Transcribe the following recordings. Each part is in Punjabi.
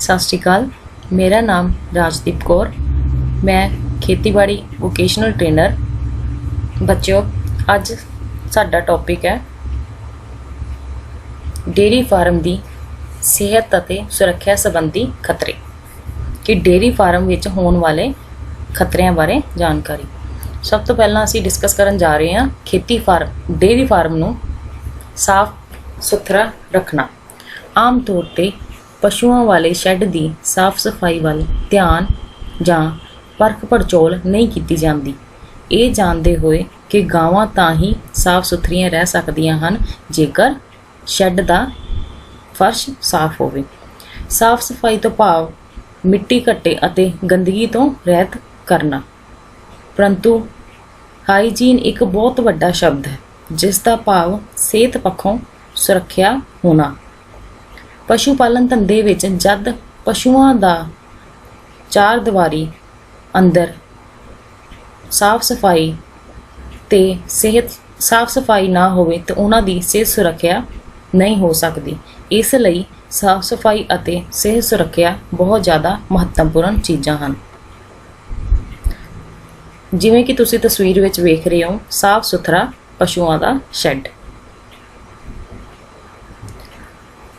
सत श्री अकाल। मेरा नाम राजदीप कौर। मैं खेतीबाड़ी वोकेशनल ट्रेनर। बच्चों, अज साडा टॉपिक है डेयरी फार्म की सेहत अते सुरक्षा संबंधी खतरे कि डेयरी फार्म विच होण वाले खतरिਆਂ बारे जानकारी। सब तो पहला असीं डिस्कस करन जा रहे हैं खेती फार्म डेयरी फार्म नूं साफ सुथरा रखना। आम तौर पर पशुओं वाले शैड की साफ सफाई वाल ध्यान जां परख पड़चोल नहीं की जाती। ये जानते हुए कि गावां तां ही साफ सुथरियां रह सकदियां हन जेकर शैड का फर्श साफ होवे। साफ सफाई तो भाव मिट्टी घट्टे अते गंदगी तो रहत करना। परंतु हाईजीन एक बहुत वड्डा शब्द है जिसका भाव सेहत पक्षों सुरक्षा होना। पशु पालन धंधे विच जद पशुओं का चार दीवारी अंदर साफ सफाई ते सेहत साफ सफाई ना होवे तो उन्हां दी सेहत सुरक्षा नहीं हो सकती। इसलिए साफ सफाई अते सेहत सुरक्षा बहुत ज़्यादा महत्वपूर्ण चीज़ां हन। जिवें कि तुसीं तस्वीर विच वेख रहे हो साफ सुथरा पशुओं का शैड।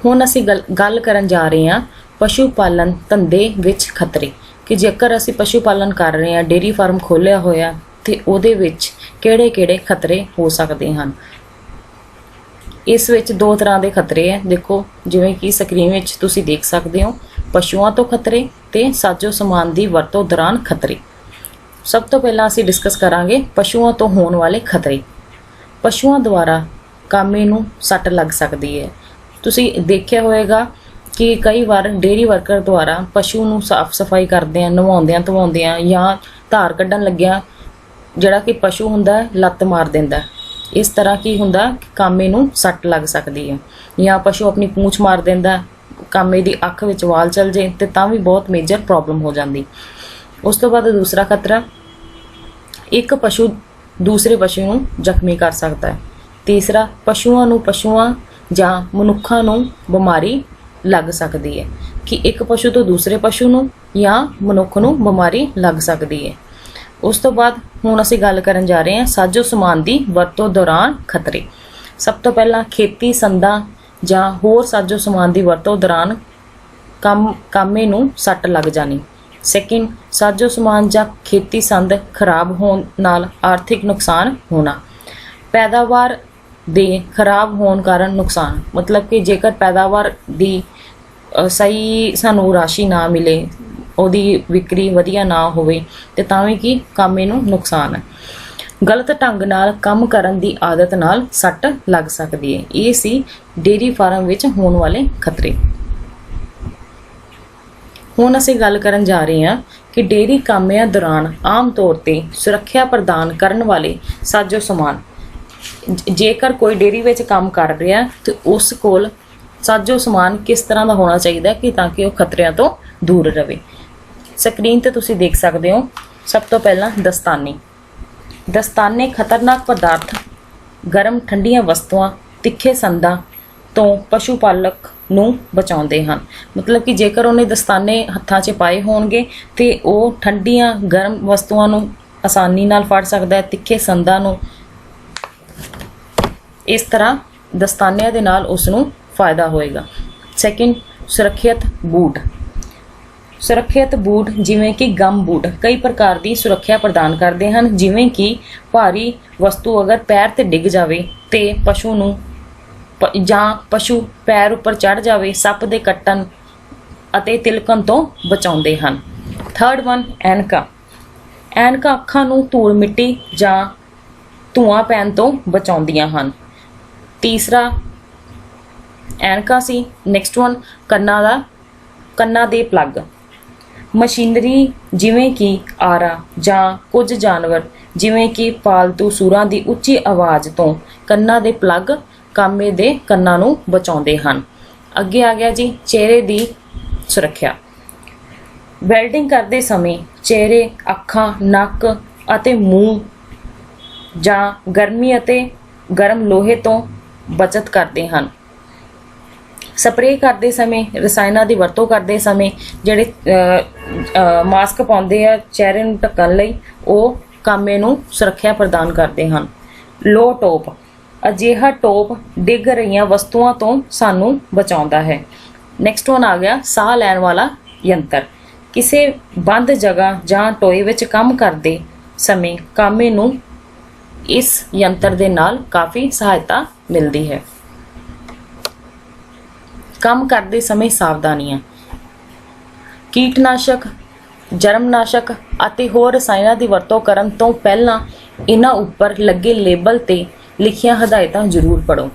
हुण असीं गल करन जा रहे हैं पशु पालन धंधे विच खतरे कि जेकर असीं पशु पालन कर रहे हैं डेयरी फार्म खोलिया होया तो उहदे विच किहड़े-किहड़े खतरे हो सकते हैं। इस विच दो तरह के खतरे हैं। देखो जिवें कि स्क्रीन विच तुसीं देख सकते हो पशुओं तो खतरे ते साजो समान की वरतों दौरान खतरे। सब तो पहला असीं डिस्कस करांगे पशुओं तो होने वाले खतरे। पशुओं द्वारा कामे नूं सੱਟ लग सकती है। तुसीं देखिया होएगा कि कई बार डेयरी वर्कर द्वारा पशु नूं साफ सफाई करदिआं नवाउंदिआं धवाउंदिआं या धार कड्ढण लग्गिआं जिहड़ा कि पशु हुंदा लत्त मार दिंदा। इस तरह की हुंदा कामे नूं सੱਟ लग सकती है या पशु अपनी पूंछ मार दिंदा, कामे दी अख विच वाल चल जाए तो तां भी बहुत मेजर प्रॉब्लम हो जाती। उस तो बाद दूसरा खतरा एक पशु दूसरे पशु नूं जख्मी कर सकता है। तीसरा पशुओं जां मनुक्खां नूं बीमारी लग सकती है कि एक पशु तो दूसरे पशु नूं या मनुख नूं बीमारी लग सकती है। उस तो बाद हुण असीं गल करन जा रहे हैं साजो समान की वरतों दौरान खतरे। सब तो पहला खेती संदां जां होर साजो समान की वरतों दौरान कामे नूं सੱਟ लग जानी। सैकेंड साजो समान जां खेती संद खराब होण नाल आर्थिक नुकसान होना। पैदावार दे खराब होने कारण नुकसान मतलब कि जेकर पैदावार दी सही सानू राशि ना मिले उहदी विक्री वधिया ना होवे ते तां वी की कामे नूं नुकसान है। गलत ढंग नाल काम करन दी आदत नाल सੱਟ लग सकती है। ये सी डेयरी फार्म विच होने वाले खतरे। हुण असीं गल करन जा रहे हैं कि डेयरी कामिਆਂ दौरान आम तौर ते सुरक्षा प्रदान करन वाले साजो समान। जेकर कोई डेयरी विच काम कर रहा तो उस कोल साजो समान किस तरह का होना चाहिए कि ताकि वह खतरिਆਂ तो दूर रहे। स्क्रीन ते तुसीं देख सकते हो सब तो पहला दस्ताने खतरनाक पदार्थ गर्म ठंडियां वस्तुआं तिखे संदां तो पशु पालक नूं बचाउंदे हन। मतलब कि जेकर उन्हें दस्ताने हत्थां 'च पाए होणगे तो वह ठंडियां गर्म वस्तुआं नूं आसानी नाल फड़ सकदा है, तिखे संदां नूं। इस तरह दस्तानिਆਂ ਦੇ ਨਾਲ ਉਸ ਨੂੰ फायदा होएगा। सैकेंड सुरक्षित बूट जिमें कि गम बूट कई प्रकार की सुरक्षा प्रदान करते हैं। जिमें कि भारी वस्तु अगर पैर ते डिग जाए तो पशु नूं जां पशु पैर उपर चढ़ जाए सप दे कट्टन अते तिलकन तो बचाउंदे हन। थर्ड वन ऐनका अखां नूं धूल मिट्टी जां धुआं पैन तो बचाउंदियां हन। तीसरा ऐनका सी। नैक्सट वन कन्ना दे प्लग। मशीनरी जिमें कि आरा जां कुछ जानवर जिमें कि पालतू सूरां की उच्ची आवाज़ तो कन्ना दे प्लग कामे दे कन्ना नूं बचाउंदे हन। अगे आ गया जी चेहरे की सुरक्षा। वेल्डिंग करते समय चेहरे अखां नक अते मूँह जां गर्मी अते गर्म लोहे तो बचत करते हैं। ਸਪਰੇਅ ਕਰਦੇ ਸਮੇਂ, ਰਸਾਇਣਾਂ ਦੀ ਵਰਤੋਂ ਕਰਦੇ ਸਮੇਂ ਜਿਹੜੇ ਮਾਸਕ ਪਾਉਂਦੇ ਆ ਚਿਹਰੇ ਨੂੰ ਢੱਕਣ ਲਈ, ਉਹ ਕਾਮੇ ਨੂੰ ਸੁਰੱਖਿਆ ਪ੍ਰਦਾਨ ਕਰਦੇ ਹਨ। ਲੋ ਟੋਪ, ਅਜਿਹਾ ਟੋਪ ਡਿੱਗ ਰਹੀਆਂ ਵਸਤੂਆਂ ਤੋਂ ਸਾਨੂੰ ਬਚਾਉਂਦਾ ਹੈ। ਨੈਕਸਟ ਵਨ ਆ ਗਿਆ ਸਾਹ ਲੈਣ ਵਾਲਾ ਯੰਤਰ। ਕਿਸੇ ਬੰਦ ਜਗ੍ਹਾ ਜਾਂ ਟੋਏ ਵਿੱਚ ਕੰਮ ਕਰਦੇ ਸਮੇਂ ਕਾਮੇ ਨੂੰ ਇਸ ਯੰਤਰ ਦੇ ਨਾਲ ਕਾਫੀ ਸਹਾਇਤਾ ਮਿਲਦੀ ਹੈ। ਕੰਮ ਕਰਦੇ ਸਮੇਂ ਸਾਵਧਾਨੀਆਂ। ਕੀਟਨਾਸ਼ਕ, ਜਰਮਨਾਸ਼ਕ ਅਤੇ ਹੋਰ ਰਸਾਇਣਾਂ ਦੀ ਵਰਤੋਂ ਕਰਨ ਤੋਂ ਪਹਿਲਾਂ ਇਹਨਾਂ ਉੱਪਰ ਲੱਗੇ ਲੇਬਲ ਤੇ ਲਿਖੀਆਂ ਹਦਾਇਤਾਂ ਜ਼ਰੂਰ ਪੜ੍ਹੋ।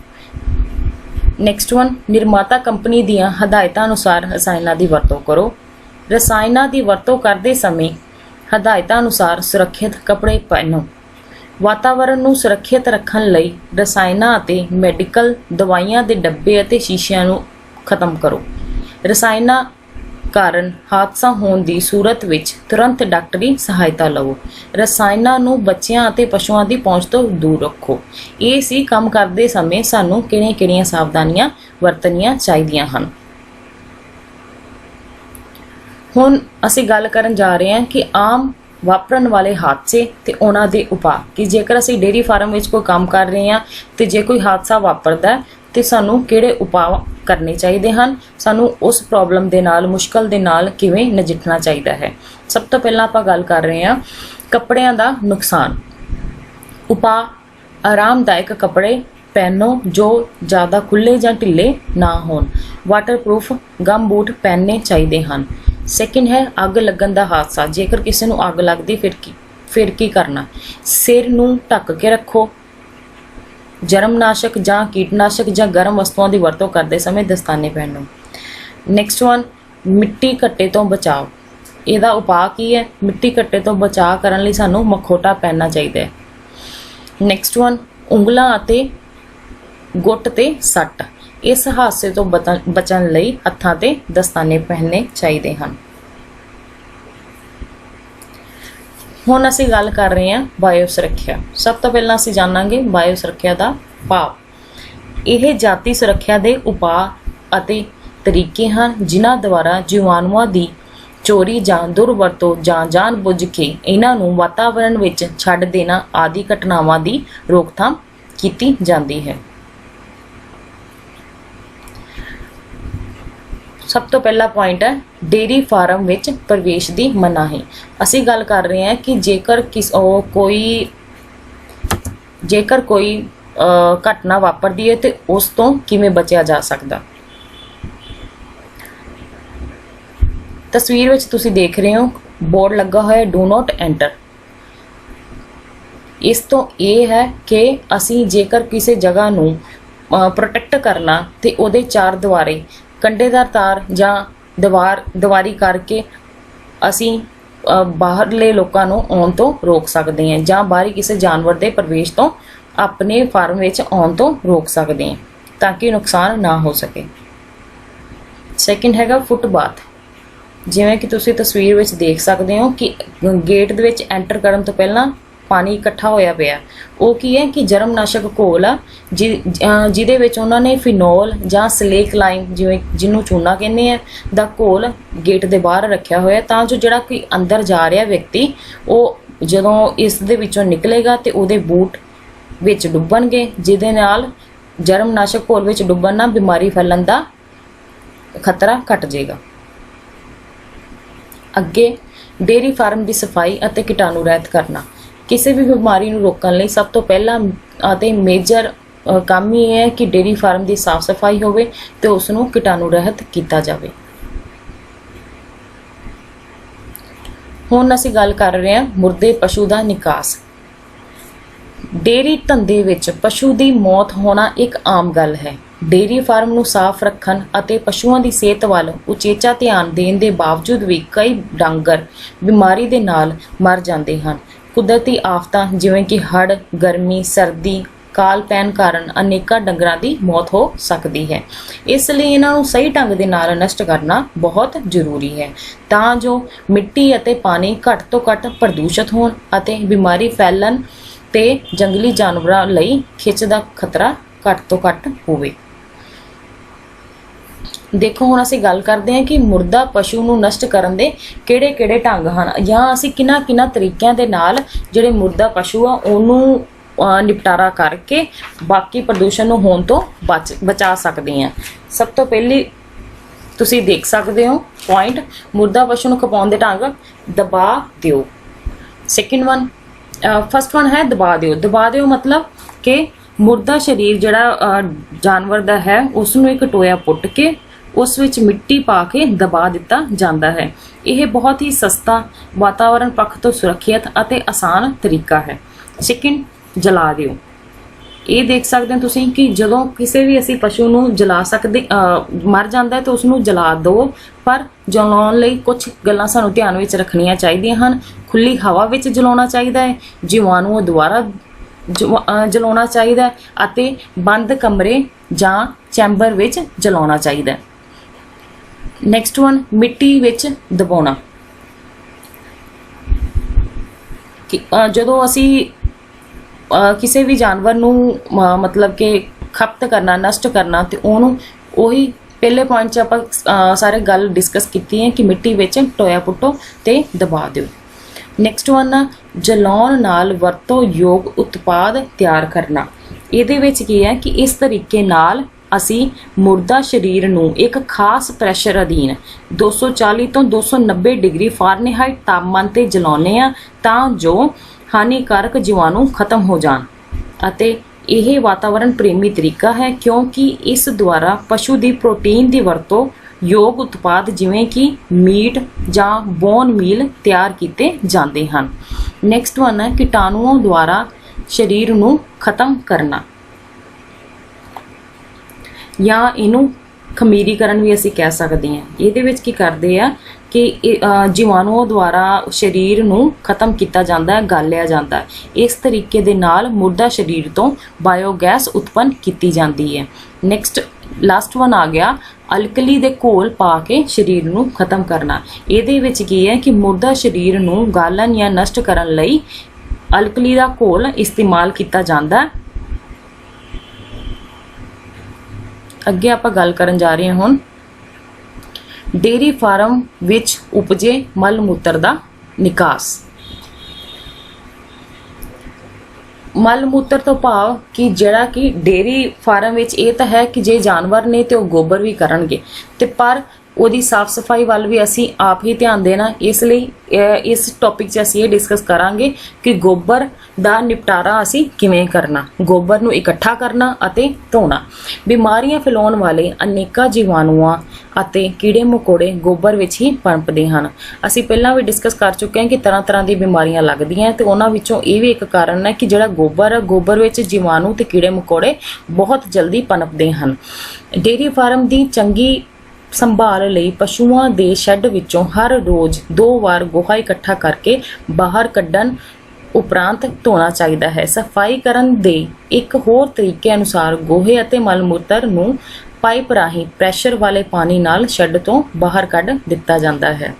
ਨੈਕਸਟ ਵਨ, ਨਿਰਮਾਤਾ ਕੰਪਨੀ ਦੀਆਂ ਹਦਾਇਤਾਂ ਅਨੁਸਾਰ ਰਸਾਇਣਾਂ ਦੀ ਵਰਤੋਂ ਕਰੋ। ਰਸਾਇਣਾਂ ਦੀ ਵਰਤੋਂ ਕਰਦੇ ਸਮੇਂ ਹਦਾਇਤਾਂ ਅਨੁਸਾਰ ਸੁਰੱਖਿਅਤ ਕੱਪੜੇ ਪਹਿਨੋ। ਵਾਤਾਵਰਣ ਨੂੰ ਸੁਰੱਖਿਅਤ ਰੱਖਣ ਲਈ ਰਸਾਇਣਾਂ ਅਤੇ ਮੈਡੀਕਲ ਦਵਾਈਆਂ ਦੇ ਡੱਬੇ ਅਤੇ ਸ਼ੀਸ਼ਿਆਂ ਨੂੰ ਖਤਮ ਕਰੋ। ਰਸਾਇਣਾਂ ਕਾਰਨ ਹਾਦਸਾ ਹੋਣ ਦੀ ਸੂਰਤ ਵਿੱਚ ਤੁਰੰਤ ਡਾਕਟਰੀ ਸਹਾਇਤਾ ਲਵੋ। ਰਸਾਇਣਾਂ ਨੂੰ ਬੱਚਿਆਂ ਅਤੇ ਪਸ਼ੂਆਂ ਦੀ ਪਹੁੰਚ ਤੋਂ ਦੂਰ ਰੱਖੋ। ਇਹ ਸੀ ਕੰਮ ਕਰਦੇ ਸਮੇਂ ਸਾਨੂੰ ਕਿਹੜੀਆਂ ਸਾਵਧਾਨੀਆਂ ਵਰਤਣੀਆਂ ਚਾਹੀਦੀਆਂ ਹਨ। ਹੁਣ ਅਸੀਂ ਗੱਲ ਕਰਨ ਜਾ ਰਹੇ ਹਾਂ ਕਿ ਆਮ ਵਾਪਰਨ ਵਾਲੇ ਹਾਦਸੇ ਤੇ ਉਹਨਾਂ ਦੇ ਉਪਾਅ, ਕਿ ਜੇਕਰ ਅਸੀਂ ਡੇਅਰੀ ਫਾਰਮ ਵਿੱਚ ਕੋਈ ਕੰਮ ਕਰ ਰਹੇ ਹਾਂ ਤੇ ਜੇ ਕੋਈ ਹਾਦਸਾ ਵਾਪਰਦਾ ਤੇ ਸਾਨੂੰ ਕਿਹੜੇ ਉਪਾਅ ਕਰਨੇ ਚਾਹੀਦੇ ਹਨ, ਸਾਨੂੰ ਉਸ ਪ੍ਰੋਬਲਮ ਦੇ ਨਾਲ, ਮੁਸ਼ਕਲ ਦੇ ਨਾਲ ਕਿਵੇਂ ਨਜਿੱਠਣਾ ਚਾਹੀਦਾ ਹੈ। ਸਭ ਤੋਂ ਪਹਿਲਾਂ ਆਪਾਂ ਗੱਲ ਕਰ ਰਹੇ ਹਾਂ ਕੱਪੜਿਆਂ ਦਾ ਨੁਕਸਾਨ। ਉਪਾਅ, ਆਰਾਮਦਾਇਕ ਕੱਪੜੇ ਪਹਿਨੋ ਜੋ ਜ਼ਿਆਦਾ ਖੁੱਲੇ ਜਾਂ ਢਿੱਲੇ ਨਾ ਹੋਣ। ਵਾਟਰਪ੍ਰੂਫ ਗਮ ਬੂਟ ਪਹਿਨਣੇ ਚਾਹੀਦੇ ਹਨ। ਸੈਕਿੰਡ ਹੈ ਅੱਗ ਲੱਗਣ ਦਾ ਹਾਦਸਾ। ਜੇਕਰ ਕਿਸੇ ਨੂੰ ਅੱਗ ਲੱਗਦੀ ਫਿਰ ਕੀ ਕਰਨਾ? ਸਿਰ ਨੂੰ ਢੱਕ ਕੇ ਰੱਖੋ। ਜਰਮਨਾਸ਼ਕ ਜਾਂ ਕੀਟਨਾਸ਼ਕ ਜਾਂ ਗਰਮ ਵਸਤੂਆਂ ਦੀ ਵਰਤੋਂ ਕਰਦੇ ਸਮੇਂ ਦਸਤਾਨੇ ਪਹਿਨੋ। ਨੈਕਸਟ ਵਨ, ਮਿੱਟੀ ਘੱਟੇ ਤੋਂ ਬਚਾਓ। ਇਹਦਾ ਉਪਾਅ ਕੀ ਹੈ? ਮਿੱਟੀ ਘੱਟੇ ਤੋਂ ਬਚਾਅ ਕਰਨ ਲਈ ਸਾਨੂੰ ਮਖੌਟਾ ਪਹਿਨਣਾ ਚਾਹੀਦਾ ਹੈ। ਨੈਕਸਟ ਵਨ, ਉਂਗਲਾਂ ਅਤੇ ਗੁੱਟ ਤੇ ਸੱਟ। ਇਸ ਹਾਦਸੇ ਤੋਂ ਬਚਣ ਲਈ ਹੱਥਾਂ ਤੇ ਦਸਤਾਨੇ ਪਹਿਨਣੇ ਚਾਹੀਦੇ ਹਨ। ਹੁਣ ਅਸੀਂ ਗੱਲ ਕਰ ਰਹੇ ਹਾਂ ਬਾਇਓ ਸੁਰੱਖਿਆ। ਸਭ ਤੋਂ ਪਹਿਲਾਂ ਅਸੀਂ ਜਾਣਾਂਗੇ ਬਾਇਓ ਸੁਰੱਖਿਆ ਦਾ ਭਾਵ। ਇਹ ਜਾਤੀ ਸੁਰੱਖਿਆ ਦੇ ਉਪਾਅ ਅਤੇ ਤਰੀਕੇ ਹਨ ਜਿਨ੍ਹਾਂ ਦੁਆਰਾ ਜੀਵਾਣੂਆਂ ਦੀ ਚੋਰੀ ਜਾਂ ਦੁਰਵਰਤੋਂ ਜਾਂ ਜਾਣਬੁੱਝ ਕੇ ਇਹਨਾਂ ਨੂੰ ਵਾਤਾਵਰਣ ਵਿੱਚ ਛੱਡ ਦੇਣਾ ਆਦਿ ਘਟਨਾਵਾਂ ਦੀ ਰੋਕਥਾਮ ਕੀਤੀ ਜਾਂਦੀ ਹੈ। ਸਭ ਤੋਂ ਪਹਿਲਾ ਪੁਆਇੰਟ ਹੈ ਡੇਅਰੀ ਫਾਰਮ ਵਿੱਚ ਪ੍ਰਵੇਸ਼ ਦੀ ਮਨਾਹੀ। ਅਸੀਂ ਗੱਲ ਕਰ ਰਹੇ ਹਾਂ ਕਿ ਜੇਕਰ ਕੋਈ ਘਟਨਾ ਵਾਪਰਦੀ ਹੈ ਤੇ ਉਸ ਤੋਂ ਕਿਵੇਂ ਬਚਿਆ ਜਾ ਸਕਦਾ। ਤਸਵੀਰ ਵਿੱਚ ਤੁਸੀਂ ਦੇਖ ਰਹੇ ਹੋ ਬੋਰਡ ਲੱਗਾ ਹੋਇਆ ਡੂ ਨਾਟ ਐਂਟਰ। ਇਸ ਤੋਂ ਇਹ ਹੈ ਕਿ ਅਸੀਂ ਜੇਕਰ ਕਿਸੇ ਜਗ੍ਹਾ ਨੂੰ ਪ੍ਰੋਟੈਕਟ ਕਰਨਾ ਤੇ ਉਹਦੇ ਚਾਰ ਦੀਵਾਰੇ ਕੰਡੇਦਾਰ ਤਾਰ ਜਾਂ ਦੀਵਾਰੀ ਕਰਕੇ ਅਸੀਂ ਬਾਹਰਲੇ ਲੋਕਾਂ ਨੂੰ ਆਉਣ ਤੋਂ ਰੋਕ ਸਕਦੇ ਹਾਂ ਜਾਂ ਬਾਹਰੀ ਕਿਸੇ ਜਾਨਵਰ ਦੇ ਪ੍ਰਵੇਸ਼ ਤੋਂ ਆਪਣੇ ਫਾਰਮ ਵਿੱਚ ਆਉਣ ਤੋਂ ਰੋਕ ਸਕਦੇ ਹਾਂ ਤਾਂ ਕਿ ਨੁਕਸਾਨ ਨਾ ਹੋ ਸਕੇ। ਸੈਕਿੰਡ ਹੈਗਾ ਫੁੱਟਬਾਥ। ਜਿਵੇਂ ਕਿ ਤੁਸੀਂ ਤਸਵੀਰ ਵਿੱਚ ਦੇਖ ਸਕਦੇ ਹੋ ਕਿ ਗੇਟ ਦੇ ਵਿੱਚ ਐਂਟਰ ਕਰਨ ਤੋਂ ਪਹਿਲਾਂ ਪਾਣੀ ਇਕੱਠਾ ਹੋਇਆ ਪਿਆ। ਉਹ ਕੀ ਹੈ ਕਿ ਜਰਮਨਾਸ਼ਕ ਘੋਲ ਆ ਜਿਹਦੇ ਵਿੱਚ ਉਹਨਾਂ ਨੇ ਫਿਨੋਲ ਜਾਂ ਸਲੇਕ ਲਾਈਮ ਜਿਹਨੂੰ ਚੂਨਾ ਕਹਿੰਦੇ ਆ ਦਾ ਘੋਲ ਗੇਟ ਦੇ ਬਾਹਰ ਰੱਖਿਆ ਹੋਇਆ ਤਾਂ ਜੋ ਜਿਹੜਾ ਕੋਈ ਅੰਦਰ ਜਾ ਰਿਹਾ ਵਿਅਕਤੀ ਉਹ ਜਦੋਂ ਇਸ ਦੇ ਵਿੱਚੋਂ ਨਿਕਲੇਗਾ ਤੇ ਉਹਦੇ ਬੂਟ ਵਿੱਚ ਡੁੱਬਣਗੇ, ਜਿਹਦੇ ਨਾਲ ਜਰਮਨਾਸ਼ਕ ਘੋਲ ਵਿੱਚ ਡੁੱਬਣ ਨਾਲ ਬਿਮਾਰੀ ਫੈਲਣ ਦਾ ਖਤਰਾ ਘਟ ਜਾਏਗਾ। ਅੱਗੇ ਡੇਅਰੀ ਫਾਰਮ ਦੀ ਸਫਾਈ ਅਤੇ ਕੀਟਾਣੂ ਰਹਿਤ ਕਰਨਾ। ਕਿਸੇ ਵੀ ਬਿਮਾਰੀ ਨੂੰ ਰੋਕਣ ਲਈ ਸਭ ਤੋਂ ਪਹਿਲਾ ਅਤੇ ਮੇਜਰ ਕੰਮ ਹੀ ਹੈ ਕਿ ਡੇਅਰੀ ਫਾਰਮ ਦੀ ਸਾਫ਼ ਸਫਾਈ ਹੋਵੇ ਤੇ ਉਸ ਨੂੰ ਕੀਟਾਣੂ ਰਹਿਤ ਕੀਤਾ ਜਾਵੇ। ਹੁਣ ਅਸੀਂ ਗੱਲ ਕਰ ਰਹੇ ਹਾਂ ਮੁਰਦੇ ਪਸ਼ੂ ਦਾ ਨਿਕਾਸ। ਡੇਅਰੀ ਧੰਦੇ ਵਿੱਚ ਪਸ਼ੂ ਦੀ ਮੌਤ ਹੋਣਾ ਇੱਕ ਆਮ ਗੱਲ ਹੈ। ਡੇਅਰੀ ਫਾਰਮ ਨੂੰ ਸਾਫ਼ ਰੱਖਣ ਅਤੇ ਪਸ਼ੂਆਂ ਦੀ ਸਿਹਤ ਵੱਲ ਉਚੇਚਾ ਧਿਆਨ ਦੇਣ ਦੇ ਬਾਵਜੂਦ ਵੀ ਕਈ ਡੰਗਰ ਬਿਮਾਰੀ ਦੇ ਨਾਲ ਮਰ ਜਾਂਦੇ ਹਨ। ਕੁਦਰਤੀ ਆਫਤਾਂ ਜਿਵੇਂ ਕਿ ਹੜ੍ਹ, ਗਰਮੀ, ਸਰਦੀ, ਕਾਲ ਪੈਣ ਕਾਰਨ ਅਨੇਕਾਂ ਡੰਗਰਾਂ ਦੀ ਮੌਤ ਹੋ ਸਕਦੀ ਹੈ। ਇਸ ਲਈ ਇਹਨਾਂ ਨੂੰ ਸਹੀ ਢੰਗ ਦੇ ਨਾਲ ਨਸ਼ਟ ਕਰਨਾ ਬਹੁਤ ਜ਼ਰੂਰੀ ਹੈ ਤਾਂ ਜੋ ਮਿੱਟੀ ਅਤੇ ਪਾਣੀ ਘੱਟ ਤੋਂ ਘੱਟ ਪ੍ਰਦੂਸ਼ਿਤ ਹੋਣ ਅਤੇ ਬਿਮਾਰੀ ਫੈਲਣ ਤੇ ਜੰਗਲੀ ਜਾਨਵਰਾਂ ਲਈ ਖਿੱਚ ਦਾ ਖਤਰਾ ਘੱਟ ਤੋਂ ਘੱਟ ਹੋਵੇ। ਦੇਖੋ ਹੁਣ ਅਸੀਂ ਗੱਲ ਕਰਦੇ ਹਾਂ ਕਿ ਮੁਰਦਾ ਪਸ਼ੂ ਨੂੰ ਨਸ਼ਟ ਕਰਨ ਦੇ ਕਿਹੜੇ-ਕਿਹੜੇ ਢੰਗ ਹਨ ਜਾਂ ਅਸੀਂ ਕਿਹਨਾਂ ਤਰੀਕਿਆਂ ਦੇ ਨਾਲ ਜਿਹੜੇ ਮੁਰਦਾ ਪਸ਼ੂ ਆ ਉਹਨੂੰ ਨਿਪਟਾਰਾ ਕਰਕੇ ਬਾਕੀ ਪ੍ਰਦੂਸ਼ਣ ਨੂੰ ਹੋਣ ਤੋਂ ਬਚਾ ਸਕਦੇ ਹਾਂ। ਸਭ ਤੋਂ ਪਹਿਲੀ ਤੁਸੀਂ ਦੇਖ ਸਕਦੇ ਹੋ ਪੁਆਇੰਟ, ਮੁਰਦਾ ਪਸ਼ੂ ਨੂੰ ਖਪਾਉਣ ਦੇ ਢੰਗ, ਦਬਾ ਦਿਓ। ਸੈਕਿੰਡ ਵਨ, ਫਸਟ ਵਨ ਹੈ ਦਬਾ ਦਿਓ ਮਤਲਬ ਕਿ ਮੁਰਦਾ ਸਰੀਰ ਜਿਹੜਾ ਜਾਨਵਰ ਦਾ ਹੈ ਉਸ ਨੂੰ ਇੱਕ ਟੋਇਆ ਪੁੱਟ ਕੇ ਉਸ ਵਿੱਚ ਮਿੱਟੀ ਪਾ ਕੇ ਦਬਾ ਦਿੱਤਾ ਜਾਂਦਾ ਹੈ। ਇਹ ਬਹੁਤ ਹੀ ਸਸਤਾ, ਵਾਤਾਵਰਣ ਪੱਖ ਤੋਂ ਸੁਰੱਖਿਅਤ ਅਤੇ ਆਸਾਨ ਤਰੀਕਾ ਹੈ। ਸੈਕਿੰਡ, ਜਲਾ ਦਿਓ। ਇਹ ਦੇਖ ਸਕਦੇ ਹੋ ਤੁਸੀਂ ਕਿ ਜਦੋਂ ਕਿਸੇ ਵੀ ਅਸੀਂ ਪਸ਼ੂ ਨੂੰ ਜਲਾ ਸਕਦੇ ਮਰ ਜਾਂਦਾ ਹੈ ਤਾਂ ਉਸ ਨੂੰ ਜਲਾ ਦਿਓ, ਪਰ ਜਲਾਉਣ ਲਈ ਕੁਝ ਗੱਲਾਂ ਸਾਨੂੰ ਧਿਆਨ ਵਿੱਚ ਰੱਖਣੀਆਂ ਚਾਹੀਦੀਆਂ ਹਨ। ਖੁੱਲੀ ਹਵਾ ਵਿੱਚ ਜਲਾਉਣਾ ਚਾਹੀਦਾ ਹੈ, ਜੀਵਾਣੂ ਦੁਆਰਾ ਜਲਾਉਣਾ ਚਾਹੀਦਾ ਹੈ ਅਤੇ ਬੰਦ ਕਮਰੇ ਜਾਂ ਚੈਂਬਰ ਵਿੱਚ ਜਲਾਉਣਾ ਚਾਹੀਦਾ ਹੈ। ਨੈਕਸਟ ਵਨ, ਮਿੱਟੀ ਵਿੱਚ ਦਬਾਉਣਾ। ਜਦੋਂ ਅਸੀਂ ਕਿਸੇ ਵੀ ਜਾਨਵਰ ਨੂੰ ਮਤਲਬ ਕਿ ਖਪਤ ਕਰਨਾ, ਨਸ਼ਟ ਕਰਨਾ, ਤੇ ਉਹਨੂੰ ਉਹੀ ਪਹਿਲੇ ਪੁਆਇੰਟ 'ਚ ਆਪਾਂ ਸਾਰੇ ਗੱਲ ਡਿਸਕਸ ਕੀਤੀ ਹੈ ਕਿ ਮਿੱਟੀ ਵਿੱਚ ਟੋਇਆ ਪੁੱਟੋ ਤੇ ਦਬਾ ਦਿਓ। ਨੈਕਸਟ ਵਨ, ਜਲਾਉਣ ਨਾਲ ਵਰਤੋਂ ਯੋਗ ਉਤਪਾਦ ਤਿਆਰ ਕਰਨਾ। ਇਹਦੇ ਵਿੱਚ ਕੀ ਹੈ ਕਿ ਇਸ ਤਰੀਕੇ ਨਾਲ ਅਸੀਂ ਮੁਰਦਾ ਸਰੀਰ ਨੂੰ ਇੱਕ ਖਾਸ ਪ੍ਰੈਸ਼ਰ ਅਧੀਨ 240 ਤੋਂ 290 ਡਿਗਰੀ ਫਾਰਨਹਾਈਟ ਤਾਪਮਾਨ ਤੇ ਜਲਾਉਂਦੇ ਆ ਤਾਂ ਜੋ ਹਾਨੀਕਾਰਕ ਜੀਵਾਣੂ ਖਤਮ ਹੋ ਜਾਣ। ਅਤੇ ਇਹ ਵਾਤਾਵਰਣ ਪ੍ਰੇਮੀ ਤਰੀਕਾ ਹੈ ਕਿਉਂਕਿ ਇਸ ਦੁਆਰਾ ਪਸ਼ੂ ਦੀ ਪ੍ਰੋਟੀਨ ਦੀ ਵਰਤੋਂ ਯੋਗ ਉਤਪਾਦ ਜਿਵੇਂ ਕਿ ਮੀਟ ਜਾਂ ਬੋਨ ਮੀਲ ਤਿਆਰ ਕੀਤੇ ਜਾਂਦੇ ਹਨ। ਨੈਕਸਟ ਵਨ ਹੈ ਕੀਟਾਣੂਆਂ ਦੁਆਰਾ ਸਰੀਰ ਨੂੰ ਖਤਮ ਕਰਨਾ ਜਾਂ ਇਹਨੂੰ ਖਮੀਰੀਕਰਨ ਵੀ ਅਸੀਂ ਕਹਿ ਸਕਦੇ ਹਾਂ। ਇਹਦੇ ਵਿੱਚ ਕੀ ਕਰਦੇ ਆ ਕਿ ਜੀਵਾਣੂਆਂ ਦੁਆਰਾ ਸਰੀਰ ਨੂੰ ਖਤਮ ਕੀਤਾ ਜਾਂਦਾ ਹੈ, ਗਾਲਿਆ ਜਾਂਦਾ ਹੈ। ਇਸ ਤਰੀਕੇ ਦੇ ਨਾਲ ਮੁਰਦਾ ਸਰੀਰ ਤੋਂ ਬਾਇਓਗੈਸ ਉਤਪੰਨ ਕੀਤੀ ਜਾਂਦੀ ਹੈ। ਨੈਕਸਟ ਲਾਸਟ ਵਨ ਆ ਗਿਆ ਅਲਕਲੀ ਦੇ ਘੋਲ ਪਾ ਕੇ ਸਰੀਰ ਨੂੰ ਖਤਮ ਕਰਨਾ। ਇਹਦੇ ਵਿੱਚ ਕੀ ਹੈ ਕਿ ਮੁਰਦਾ ਸਰੀਰ ਨੂੰ ਗਾਲਣ ਜਾਂ ਨਸ਼ਟ ਕਰਨ ਲਈ ਅਲਕਲੀ ਦਾ ਘੋਲ ਇਸਤੇਮਾਲ ਕੀਤਾ ਜਾਂਦਾ। ਅੱਗੇ ਆਪਾਂ ਗੱਲ ਕਰਨ ਜਾ ਰਹੇ ਹਾਂ ਹੁਣ ਡੇਅਰੀ ਫਾਰਮ ਵਿੱਚ ਉਪਜੇ ਮਲ ਮੂਤਰ ਦਾ ਨਿਕਾਸ। ਮਲ ਮੂਤਰ ਤੋਂ ਭਾਵ ਕਿ ਜਿਹੜਾ ਕਿ ਡੇਅਰੀ ਫਾਰਮ ਵਿੱਚ ਇਹ ਤਾਂ ਹੈ ਕਿ ਜੇ ਜਾਨਵਰ ਨੇ ਤੇ ਉਹ ਗੋਬਰ ਵੀ ਕਰਨਗੇ, ਤੇ ਪਰ ਉਹਦੀ ਸਾਫ ਸਫਾਈ ਵੱਲ ਵੀ ਅਸੀਂ ਆਪ ਹੀ ਧਿਆਨ ਦੇਣਾ। ਇਸ ਲਈ ਇਸ ਟੌਪਿਕ 'ਚ ਅਸੀਂ ਇਹ ਡਿਸਕਸ ਕਰਾਂਗੇ ਕਿ ਗੋਬਰ ਦਾ ਨਿਪਟਾਰਾ ਅਸੀਂ ਕਿਵੇਂ ਕਰਨਾ, ਗੋਬਰ ਨੂੰ ਇਕੱਠਾ ਕਰਨਾ ਅਤੇ ਧੋਣਾ। ਬਿਮਾਰੀਆਂ ਫੈਲਾਉਣ ਵਾਲੇ ਅਨੇਕਾਂ ਜੀਵਾਣੂਆਂ ਅਤੇ ਕੀੜੇ ਮਕੌੜੇ ਗੋਬਰ ਵਿੱਚ ਹੀ ਪਨਪਦੇ ਹਨ। ਅਸੀਂ ਪਹਿਲਾਂ ਵੀ ਡਿਸਕਸ ਕਰ ਚੁੱਕੇ ਹਾਂ ਕਿ ਤਰ੍ਹਾਂ ਦੀ ਬਿਮਾਰੀਆਂ ਲੱਗਦੀਆਂ ਤੇ ਉਹਨਾਂ ਵਿੱਚੋਂ ਇਹ ਵੀ ਇੱਕ ਕਾਰਨ ਹੈ ਕਿ ਜਿਹੜਾ ਗੋਬਰ ਵਿੱਚ ਜੀਵਾਣੂ ਤੇ ਕੀੜੇ ਮਕੌੜੇ ਬਹੁਤ ਜਲਦੀ ਪਨਪਦੇ ਹਨ। ਡੇਅਰੀ ਫਾਰਮ ਦੀ ਚੰਗੀ ਸੰਭਾਲ ਲਈ ਪਸ਼ੂਆਂ ਦੇ ਸ਼ੈੱਡ ਵਿੱਚੋਂ ਹਰ ਰੋਜ਼ 2 ਵਾਰ ਗੋਹਾ ਇਕੱਠਾ ਕਰਕੇ ਬਾਹਰ ਕੱਢਣ ਉਪਰੰਤ ਧੋਣਾ ਚਾਹੀਦਾ ਹੈ। ਸਫਾਈ ਕਰਨ ਦੇ ਇੱਕ ਹੋਰ ਤਰੀਕੇ ਅਨੁਸਾਰ ਗੋਹੇ ਅਤੇ ਮਲ ਮੂਤਰ ਨੂੰ ਪਾਈਪ ਰਾਹੀਂ ਪ੍ਰੈਸ਼ਰ ਵਾਲੇ ਪਾਣੀ ਨਾਲ ਸ਼ੈੱਡ ਤੋਂ ਬਾਹਰ ਕੱਢ ਦਿੱਤਾ ਜਾਂਦਾ ਹੈ।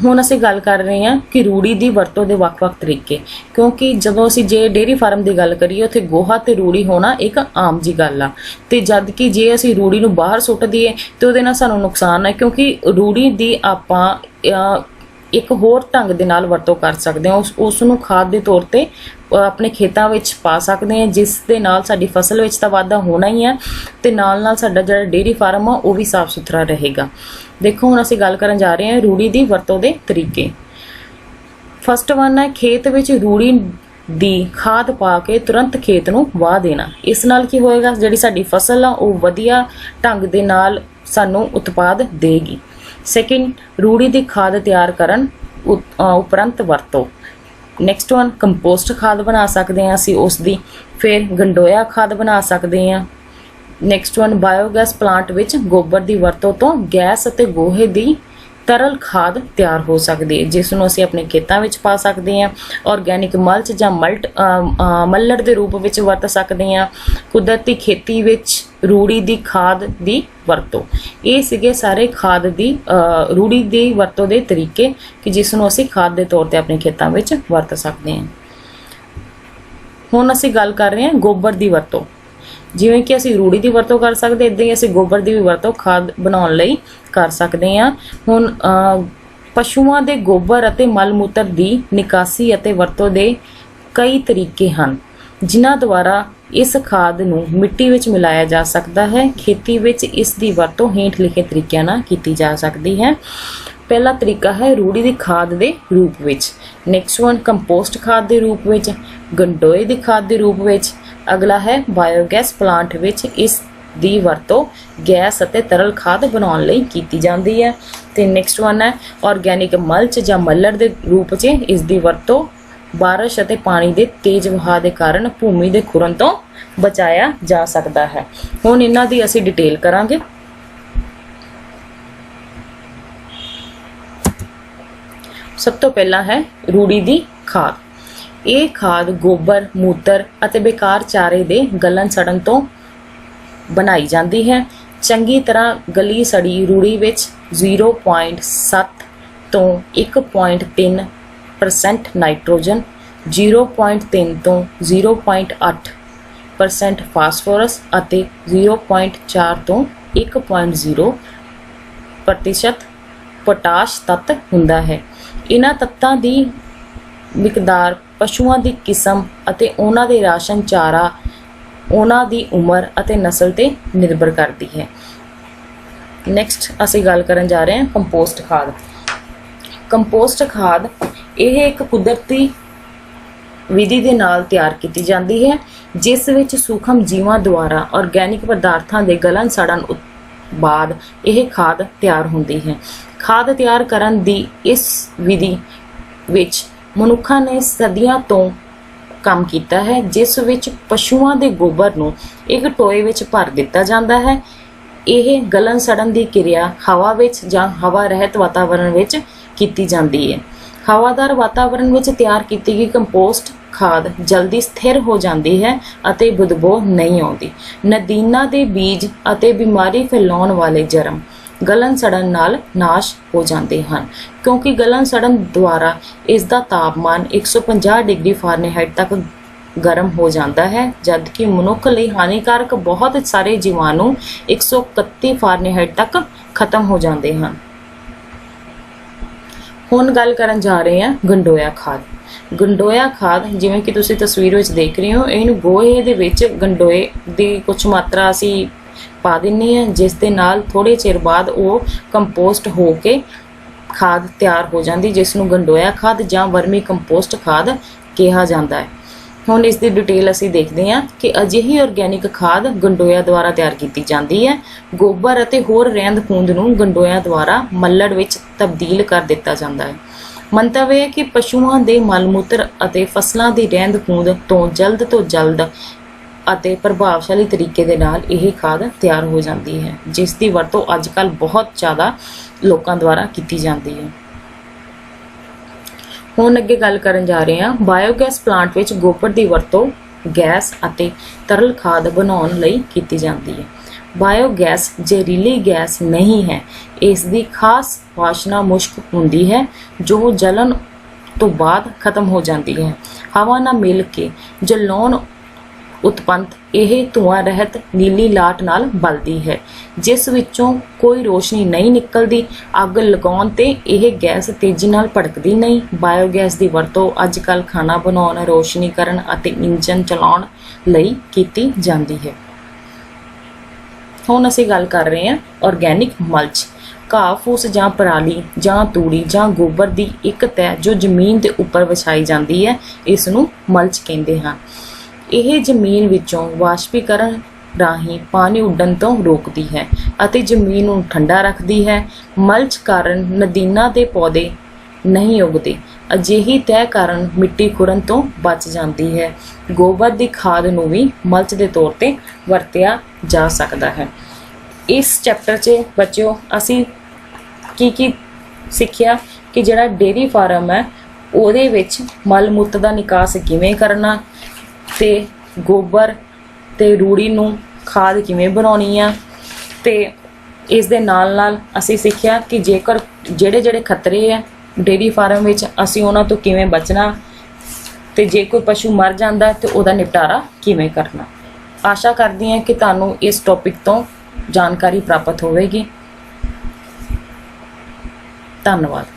ਹੁਣ ਅਸੀਂ ਗੱਲ ਕਰ ਰਹੇ ਹਾਂ ਕਿ ਰੂੜੀ ਦੀ ਵਰਤੋਂ ਦੇ ਵੱਖ-ਵੱਖ ਤਰੀਕੇ, ਕਿਉਂਕਿ ਜਦੋਂ ਅਸੀਂ ਜੇ ਡੇਅਰੀ ਫਾਰਮ ਦੀ ਗੱਲ ਕਰੀਏ ਉੱਥੇ ਗੋਹਾ ਤੇ ਰੂੜੀ ਹੋਣਾ ਇੱਕ ਆਮ ਜੀ ਗੱਲ ਆ, ਤੇ ਜਦ ਕਿ ਜੇ ਅਸੀਂ ਰੂੜੀ ਨੂੰ ਬਾਹਰ ਸੁੱਟ ਦਈਏ ਤੇ ਉਹਦੇ ਨਾਲ ਸਾਨੂੰ ਨੁਕਸਾਨ ਹੈ, ਕਿਉਂਕਿ ਰੂੜੀ ਦੀ ਆਪਾਂ ਇੱਕ ਹੋਰ ਢੰਗ ਦੇ ਨਾਲ ਵਰਤੋਂ ਕਰ ਸਕਦੇ ਹਾਂ। ਉਸ ਨੂੰ ਖਾਦ ਦੇ ਤੌਰ ਤੇ ਆਪਣੇ ਖੇਤਾਂ ਵਿੱਚ ਪਾ ਸਕਦੇ ਹਾਂ, ਜਿਸ ਦੇ ਨਾਲ ਸਾਡੀ ਫਸਲ ਵਿੱਚ ਤਾਂ ਵਾਧਾ ਹੋਣਾ ਹੀ ਹੈ ਤੇ ਨਾਲ ਸਾਡਾ ਜਿਹੜਾ ਡੇਅਰੀ ਫਾਰਮ ਆ ਉਹ ਵੀ ਸਾਫ਼ ਸੁਥਰਾ ਰਹੇਗਾ। ਦੇਖੋ ਹੁਣ ਅਸੀਂ ਗੱਲ ਕਰਨ ਜਾ ਰਹੇ ਹਾਂ ਰੂੜੀ ਦੀ ਵਰਤੋਂ ਦੇ ਤਰੀਕੇ। ਫਸਟ ਵਨ ਹੈ ਖੇਤ ਵਿੱਚ ਰੂੜੀ ਦੀ ਖਾਦ ਪਾ ਕੇ ਤੁਰੰਤ ਖੇਤ ਨੂੰ ਵਾਹ ਦੇਣਾ। ਇਸ ਨਾਲ ਕੀ ਹੋਏਗਾ, ਜਿਹੜੀ ਸਾਡੀ ਫਸਲ ਆ ਉਹ ਵਧੀਆ ਢੰਗ ਦੇ ਨਾਲ ਸਾਨੂੰ ਉਤਪਾਦ ਦੇਗੀ। ਸੈਕਿੰਡ, ਰੂੜੀ ਦੀ ਖਾਦ ਤਿਆਰ ਕਰਨ ਉਪਰੰਤ ਵਰਤੋਂ। ਨੈਕਸਟ ਵਨ, ਕੰਪੋਸਟ ਖਾਦ ਬਣਾ ਸਕਦੇ ਹਾਂ ਅਸੀਂ ਉਸ ਦੀ। ਫਿਰ ਗੰਡੋਇਆ ਖਾਦ ਬਣਾ ਸਕਦੇ ਹਾਂ। ਨੈਕਸਟ ਵਨ, ਬਾਇਓਗੈਸ ਪਲਾਂਟ ਵਿੱਚ ਗੋਬਰ ਦੀ ਵਰਤੋਂ ਤੋਂ ਗੈਸ ਅਤੇ ਗੋਹੇ ਦੀ ਤਰਲ ਖਾਦ ਤਿਆਰ ਹੋ ਸਕਦੀ ਹੈ, ਜਿਸ ਨੂੰ ਅਸੀਂ ਆਪਣੇ ਖੇਤਾਂ ਵਿੱਚ ਪਾ ਸਕਦੇ ਹਾਂ। ਆਰਗੈਨਿਕ ਮਲਚ ਜਾਂ ਮੱਲੜ ਦੇ ਰੂਪ ਵਿੱਚ ਵਰਤ ਸਕਦੇ ਹਾਂ। ਕੁਦਰਤੀ ਖੇਤੀ ਵਿੱਚ ਰੂੜੀ ਦੀ ਖਾਦ ਦੀ ਵਰਤੋਂ। ਇਹ ਸੀਗੇ ਸਾਰੇ ਖਾਦ ਦੀ ਰੂੜੀ ਦੀ ਵਰਤੋਂ ਦੇ ਤਰੀਕੇ ਕਿ ਜਿਸ ਨੂੰ ਅਸੀਂ ਖਾਦ ਦੇ ਤੌਰ ਤੇ ਆਪਣੇ ਖੇਤਾਂ ਵਿੱਚ ਵਰਤ ਸਕਦੇ ਹਾਂ। ਹੁਣ ਅਸੀਂ ਗੱਲ ਕਰ ਰਹੇ ਹਾਂ ਗੋਬਰ ਦੀ ਵਰਤੋਂ। ਜਿਵੇਂ ਕਿ ਅਸੀਂ ਰੂੜੀ ਦੀ ਵਰਤੋਂ ਕਰ ਸਕਦੇ, ਇਦਾਂ ਹੀ ਅਸੀਂ ਗੋਬਰ ਦੀ ਵੀ ਵਰਤੋਂ ਖਾਦ ਬਣਾਉਣ ਲਈ ਕਰ ਸਕਦੇ ਹਾਂ। ਹੁਣ ਪਸ਼ੂਆਂ ਦੇ ਗੋਬਰ ਅਤੇ ਮਲ ਮੂਤਰ ਦੀ ਨਿਕਾਸੀ ਅਤੇ ਵਰਤੋਂ ਦੇ ਕਈ ਤਰੀਕੇ ਹਨ, ਜਿਨ੍ਹਾਂ ਦੁਆਰਾ ਇਸ ਖਾਦ ਨੂੰ ਮਿੱਟੀ ਵਿੱਚ ਮਿਲਾਇਆ ਜਾ ਸਕਦਾ ਹੈ। ਖੇਤੀ ਵਿੱਚ ਇਸ ਦੀ ਵਰਤੋਂ ਹੇਠ ਲਿਖੇ ਤਰੀਕਿਆਂ ਨਾਲ ਕੀਤੀ ਜਾ ਸਕਦੀ ਹੈ। ਪਹਿਲਾ ਤਰੀਕਾ ਹੈ ਰੂੜੀ ਦੀ ਖਾਦ ਦੇ ਰੂਪ ਵਿੱਚ। ਨੈਕਸਟ ਵਨ ਕੰਪੋਸਟ ਖਾਦ ਦੇ ਰੂਪ ਵਿੱਚ, ਗੰਡੋਏ ਦੀ ਖਾਦ ਦੇ ਰੂਪ ਵਿੱਚ। ਅਗਲਾ ਹੈ ਬਾਇਓਗੈਸ ਪਲਾਂਟ ਵਿੱਚ ਇਸ ਦੀ ਵਰਤੋਂ ਗੈਸ ਅਤੇ ਤਰਲ ਖਾਦ ਬਣਾਉਣ ਲਈ ਕੀਤੀ ਜਾਂਦੀ ਹੈ। ਤੇ ਨੈਕਸਟ ਵਨ ਹੈ ਆਰਗੈਨਿਕ ਮਲਚ ਜਾਂ ਮੱਲੜ ਦੇ ਰੂਪ 'ਚ ਇਸ ਦੀ ਵਰਤੋਂ ਬਾਰਿਸ਼ ਅਤੇ ਪਾਣੀ ਦੇ ਤੇਜ਼ ਵਹਾਅ ਦੇ ਕਾਰਨ ਭੂਮੀ ਦੇ ਖੁਰਨ ਤੋਂ ਬਚਾਇਆ ਜਾ ਸਕਦਾ ਹੈ। ਹੁਣ ਇਹਨਾਂ ਦੀ ਅਸੀਂ ਡਿਟੇਲ ਕਰਾਂਗੇ। ਸਭ ਤੋਂ ਪਹਿਲਾਂ ਹੈ ਰੂੜੀ ਦੀ ਖਾਦ। ਇਹ ਖਾਦ ਗੋਬਰ, ਮੂਤਰ ਅਤੇ ਬੇਕਾਰ ਚਾਰੇ ਦੇ ਗਲਣ ਸੜਨ ਤੋਂ ਬਣਾਈ ਜਾਂਦੀ ਹੈ। ਚੰਗੀ ਤਰ੍ਹਾਂ ਗਲੀ ਸੜੀ ਰੂੜੀ ਵਿੱਚ 0.7 ਤੋਂ 1.3% ਨਾਈਟ੍ਰੋਜਨ, 0.3 ਤੋਂ 0.8% ਫਾਸਫੋਰਸ ਅਤੇ 0.4 ਤੋਂ 1.0% ਪੋਟਾਸ਼ ਤੱਤ ਹੁੰਦਾ ਹੈ। ਇਹਨਾਂ ਤੱਤਾਂ ਦੀ ਮਿਕਦਾਰ ਪਸ਼ੂਆਂ ਦੀ ਕਿਸਮ ਅਤੇ ਉਹਨਾਂ ਦੇ ਰਾਸ਼ਨ ਚਾਰਾ, ਉਹਨਾਂ ਦੀ ਉਮਰ ਅਤੇ ਨਸਲ ਤੇ ਨਿਰਭਰ ਕਰਦੀ ਹੈ। ਨੈਕਸਟ ਅਸੀਂ ਗੱਲ ਕਰਨ ਜਾ ਰਹੇ ਹਾਂ ਕੰਪੋਸਟ ਖਾਦ। ਕੰਪੋਸਟ ਖਾਦ ਇਹ ਇੱਕ ਕੁਦਰਤੀ ਵਿਧੀ ਦੇ ਨਾਲ ਤਿਆਰ ਕੀਤੀ ਜਾਂਦੀ ਹੈ, ਜਿਸ ਵਿੱਚ ਸੂਖਮ ਜੀਵਾਂ ਦੁਆਰਾ ਆਰਗੈਨਿਕ ਪਦਾਰਥਾਂ ਦੇ ਗਲਣ ਸੜਨ ਬਾਅਦ ਇਹ ਖਾਦ ਤਿਆਰ ਹੁੰਦੀ ਹੈ। ਖਾਦ ਤਿਆਰ ਕਰਨ ਦੀ ਇਸ ਵਿਧੀ ਵਿੱਚ ਮਨੁੱਖਾਂ ਨੇ ਸਦੀਆਂ ਤੋਂ ਕੰਮ ਕੀਤਾ ਹੈ, ਜਿਸ ਵਿੱਚ ਪਸ਼ੂਆਂ ਦੇ ਗੋਬਰ ਨੂੰ ਇੱਕ ਟੋਏ ਵਿੱਚ ਭਰ ਦਿੱਤਾ ਜਾਂਦਾ ਹੈ। ਇਹ ਗਲਣ ਸੜਨ ਦੀ ਕਿਰਿਆ ਹਵਾ ਵਿੱਚ ਜਾਂ ਹਵਾ ਰਹਿਤ ਵਾਤਾਵਰਣ ਵਿੱਚ ਕੀਤੀ ਜਾਂਦੀ ਹੈ। ਹਵਾਦਾਰ ਵਾਤਾਵਰਣ ਵਿੱਚ ਤਿਆਰ ਕੀਤੀ ਗਈ ਕੰਪੋਸਟ ਖਾਦ ਜਲਦੀ ਸਥਿਰ ਹੋ ਜਾਂਦੀ ਹੈ ਅਤੇ ਬਦਬੂ ਨਹੀਂ ਆਉਂਦੀ। ਨਦੀਨਾਂ ਦੇ ਬੀਜ ਅਤੇ ਬਿਮਾਰੀ ਫੈਲਾਉਣ ਵਾਲੇ ਜਰਮ ਗਲਣ ਸੜਨ ਨਾਲ ਨਾਸ਼ ਹੋ ਜਾਂਦੇ ਹਨ, ਕਿਉਂਕਿ ਗਲਣ ਸੜਨ ਦੁਆਰਾ ਇਸ ਦਾ ਤਾਪਮਾਨ 150 ਡਿਗਰੀ ਫਾਰਨਹਾਈਟ ਤੱਕ ਗਰਮ ਹੋ ਜਾਂਦਾ ਹੈ, ਜਦਕਿ ਮਨੁੱਖ ਲਈ ਹਾਨੀਕਾਰਕ ਬਹੁਤ ਸਾਰੇ ਜੀਵਾਣੂ 131 ਫਾਰਨਹਾਈਟ ਤੱਕ ਖਤਮ ਹੋ ਜਾਂਦੇ ਹਨ। ਹੁਣ ਗੱਲ ਕਰਨ ਜਾ ਰਹੇ ਹਾਂ ਗੰਡੋਇਆ ਖਾਦ। ਗੰਡੋਇਆ ਖਾਦ ਜਿਵੇਂ ਕਿ ਤੁਸੀਂ ਤਸਵੀਰ ਵਿੱਚ ਦੇਖ ਰਹੇ ਹੋ, ਇਹਨੂੰ ਗੋਹੇ ਦੇ ਵਿੱਚ ਗੰਡੋਏ ਦੀ ਕੁਝ ਮਾਤਰਾ ਅਸੀਂ ਪਾ ਦਿੰਦੇ ਹਾਂ, ਜਿਸ ਦੇ ਨਾਲ ਥੋੜੇ ਚਿਰ ਬਾਅਦ ਉਹ ਕੰਪੋਸਟ ਹੋ ਕੇ ਖਾਦ ਤਿਆਰ ਹੋ ਜਾਂਦੀ, ਜਿਸ ਨੂੰ ਗੰਡੋਇਆ ਖਾਦ ਜਾਂ ਵਰਮੀ ਕੰਪੋਸਟ ਖਾਦ ਕਿਹਾ ਜਾਂਦਾ ਹੈ। ਹੁਣ ਇਸ ਦੀ ਡਿਟੇਲ ਅਸੀਂ ਦੇਖਦੇ ਹਾਂ ਕਿ ਅਜਿਹੀ ਆਰਗੈਨਿਕ ਖਾਦ ਗੰਡੋਇਆ ਦੁਆਰਾ ਤਿਆਰ ਕੀਤੀ ਜਾਂਦੀ ਹੈ। ਗੋਬਰ ਅਤੇ ਹੋਰ ਰਹਿੰਦ ਖੂੰਹਦ ਨੂੰ ਗੰਡੋਇਆ ਦੁਆਰਾ ਮੱਲੜ ਵਿੱਚ ਤਬਦੀਲ ਕਰ ਦਿੱਤਾ ਜਾਂਦਾ ਹੈ। ਮੰਤਵ ਹੈ ਕਿ ਪਸ਼ੂਆਂ ਦੇ ਮਲ ਮੂਤਰ ਅਤੇ ਫਸਲਾਂ ਦੀ ਰਹਿੰਦ ਖੂੰਹਦ ਤੋਂ ਜਲਦ ਅਤੇ ਪ੍ਰਭਾਵਸ਼ਾਲੀ ਤਰੀਕੇ ਦੇ ਨਾਲ ਇਹ ਖਾਦ ਤਿਆਰ ਹੋ ਜਾਂਦੀ ਹੈ, ਜਿਸ ਦੀ ਵਰਤੋਂ ਅੱਜ ਕੱਲ੍ਹ ਬਹੁਤ ਜ਼ਿਆਦਾ ਲੋਕਾਂ ਦੁਆਰਾ ਕੀਤੀ ਜਾਂਦੀ ਹੈ। ਹੁਣ ਅੱਗੇ ਗੱਲ ਕਰਨ ਜਾ ਰਹੇ ਹਾਂ ਬਾਇਓਗੈਸ ਪਲਾਂਟ ਵਿੱਚ ਗੋਬਰ ਦੀ ਵਰਤੋਂ ਗੈਸ ਅਤੇ ਤਰਲ ਖਾਦ ਬਣਾਉਣ ਲਈ ਕੀਤੀ ਜਾਂਦੀ ਹੈ। ਬਾਇਓਗੈਸ ਜ਼ਹਿਰੀਲੀ ਗੈਸ ਨਹੀਂ ਹੈ। ਇਸ ਦੀ ਖਾਸ ਵਾਸ਼ਨਾ ਮੁਸ਼ਕ ਹੁੰਦੀ ਹੈ ਜੋ ਜਲਣ ਤੋਂ ਬਾਅਦ ਖਤਮ ਹੋ ਜਾਂਦੀ ਹੈ। ਹਵਾ ਨਾਲ ਮਿਲ ਕੇ ਜਲਾਉਣ ਉਤਪੰਨ ਇਹ ਧੂਆਂ ਰਹਿਤ ਨੀਲੀ ਲਾਟ ਨਾਲ ਬਲਦੀ ਹੈ, ਜਿਸ ਵਿੱਚੋਂ ਕੋਈ ਰੋਸ਼ਨੀ ਨਹੀਂ ਨਿਕਲਦੀ। ਅੱਗ ਲਗਾਉਣ ਤੇ ਇਹ ਗੈਸ ਤੇਜ਼ੀ ਨਾਲ ਭੜਕਦੀ ਨਹੀਂ। ਬਾਇਓਗੈਸ ਦੀ ਵਰਤੋਂ ਅੱਜ ਕੱਲ੍ਹ ਖਾਣਾ ਬਣਾਉਣ, ਰੋਸ਼ਨੀ ਕਰਨ ਅਤੇ ਇੰਜਨ ਚਲਾਉਣ ਲਈ ਕੀਤੀ ਜਾਂਦੀ ਹੈ। ਹੁਣ ਅਸੀਂ ਗੱਲ ਕਰ ਰਹੇ ਹਾਂ ਆਰਗੈਨਿਕ ਮਲਚ। ਘਾਹ ਫੂਸ ਜਾਂ ਪਰਾਲੀ ਜਾਂ ਤੂੜੀ ਜਾਂ ਗੋਬਰ ਦੀ ਇੱਕ ਤਹਿ ਜੋ ਜ਼ਮੀਨ ਦੇ ਉੱਪਰ ਵਿਛਾਈ ਜਾਂਦੀ ਹੈ, ਇਸ ਨੂੰ ਮਲਚ ਕਹਿੰਦੇ ਹਨ। ਇਹ ਜ਼ਮੀਨ ਵਿੱਚੋਂ ਵਾਸ਼ਪੀਕਰਨ ਰਾਹੀਂ ਪਾਣੀ ਉੱਡਣ ਤੋਂ ਰੋਕਦੀ ਹੈ ਅਤੇ ਜ਼ਮੀਨ ਨੂੰ ਠੰਡਾ ਰੱਖਦੀ ਹੈ। ਮਲਚ ਕਾਰਨ ਨਦੀਨਾਂ ਦੇ ਪੌਦੇ ਨਹੀਂ ਉੱਗਦੇ। ਅਜਿਹੀ ਤਹਿ ਕਾਰਨ ਮਿੱਟੀ ਖੁਰਨ ਤੋਂ ਬਚ ਜਾਂਦੀ ਹੈ। ਗੋਬਰ ਦੀ ਖਾਦ ਨੂੰ ਵੀ ਮਲਚ ਦੇ ਤੌਰ ਤੇ ਵਰਤਿਆ ਜਾ ਸਕਦਾ ਹੈ। ਇਸ ਚੈਪਟਰ 'ਚ ਬੱਚਿਓ ਅਸੀਂ ਕੀ ਸਿੱਖਿਆ ਕਿ ਜਿਹੜਾ ਡੇਅਰੀ ਫਾਰਮ ਹੈ ਉਹਦੇ ਵਿੱਚ ਮਲ ਮੂਤਰ ਦਾ ਨਿਕਾਸ ਕਿਵੇਂ ਕਰਨਾ ਤੇ ਗੋਬਰ ਤੇ ਰੂੜੀ ਨੂੰ ਖਾਦ ਕਿਵੇਂ ਬਣਾਉਣੀ ਆ, ਤੇ ਇਸ ਦੇ ਨਾਲ ਅਸੀਂ ਸਿੱਖਿਆ ਕਿ ਜੇਕਰ ਜਿਹੜੇ ਖਤਰੇ ਆ ਡੇਅਰੀ ਫਾਰਮ ਵਿੱਚ ਅਸੀਂ ਉਹਨਾਂ ਤੋਂ ਕਿਵੇਂ ਬਚਣਾ, ਤੇ ਜੇ ਕੋਈ ਪਸ਼ੂ ਮਰ ਜਾਂਦਾ ਤੇ ਉਹਦਾ ਨਿਪਟਾਰਾ ਕਿਵੇਂ ਕਰਨਾ। ਆਸ਼ਾ ਕਰਦੀ ਹਾਂ ਕਿ ਤੁਹਾਨੂੰ ਇਸ ਟੌਪਿਕ ਤੋਂ ਜਾਣਕਾਰੀ ਪ੍ਰਾਪਤ ਹੋਵੇਗੀ। ਧੰਨਵਾਦ।